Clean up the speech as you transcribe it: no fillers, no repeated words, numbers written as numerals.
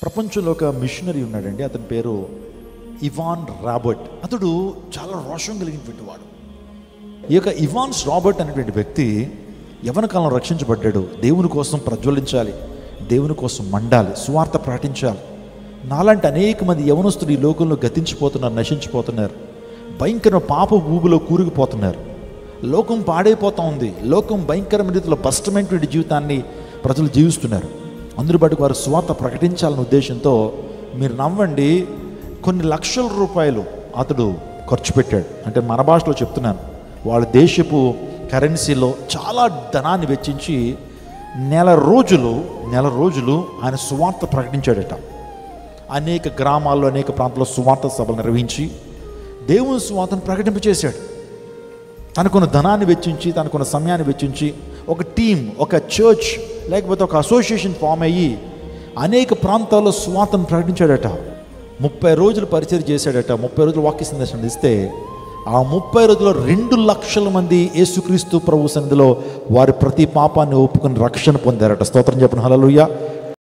ప్రపంచంలో ఒక మిషనరీ ఉన్నాడండి. అతని పేరు ఇవాన్ రాబర్ట్. అతడు చాలా రోషం కలిగినటువంటి వాడు. ఈ యొక్క ఇవాన్స్ రాబర్ట్ అనేటువంటి వ్యక్తి యవ్వన కాలం రక్షించబడ్డాడు. దేవుని కోసం ప్రజ్వలించాలి, దేవుని కోసం మండాలి, సువార్త ప్రకటించాలి. నాలాంటి అనేక మంది యవనస్తులు ఈ లోకంలో గతించిపోతున్నారు, నశించిపోతున్నారు, భయంకర పాప ఊబిలో కూరుకుపోతున్నారు. లోకం పాడైపోతూ ఉంది. లోకం భయంకరమైన రీతిలో భ్రష్టమైనటువంటి జీవితాన్ని ప్రజలు జీవిస్తున్నారు. అందరి బట్టి వారు సువార్త ప్రకటించాలనే ఉద్దేశంతో, మీరు నమ్మండి, కొన్ని లక్షల రూపాయలు అతడు ఖర్చు పెట్టాడు. అంటే మన భాషలో చెప్తున్నాను, వాళ్ళ దేశపు కరెన్సీలో చాలా ధనాన్ని వెచ్చించి నెల రోజులు ఆయన సువార్త ప్రకటించాడట. అనేక గ్రామాల్లో, అనేక ప్రాంతాల్లో సువార్త సభలు నిర్వహించి దేవుని సువార్తను ప్రకటింపచేశాడు. తనకున్న ధనాన్ని వెచ్చించి, తనకున్న సమయాన్ని వెచ్చించి ఒక టీం, ఒక చర్చ్ లేకపోతే ఒక అసోసియేషన్ ఫామ్ అయ్యి అనేక ప్రాంతాల్లో సువార్తను ప్రకటించాడట. 30 రోజులు పరిచయం చేశాడట. 30 రోజులు వాక్య సందేశం ఇస్తే ఆ 30 రోజుల్లో 2 లక్షల మంది యేసుక్రీస్తు ప్రభు సన్నిధిలో వారి ప్రతి పాపాన్ని ఒప్పుకొని రక్షణ పొందారట. స్తోత్రం చెప్పండి, హల్లెలూయా.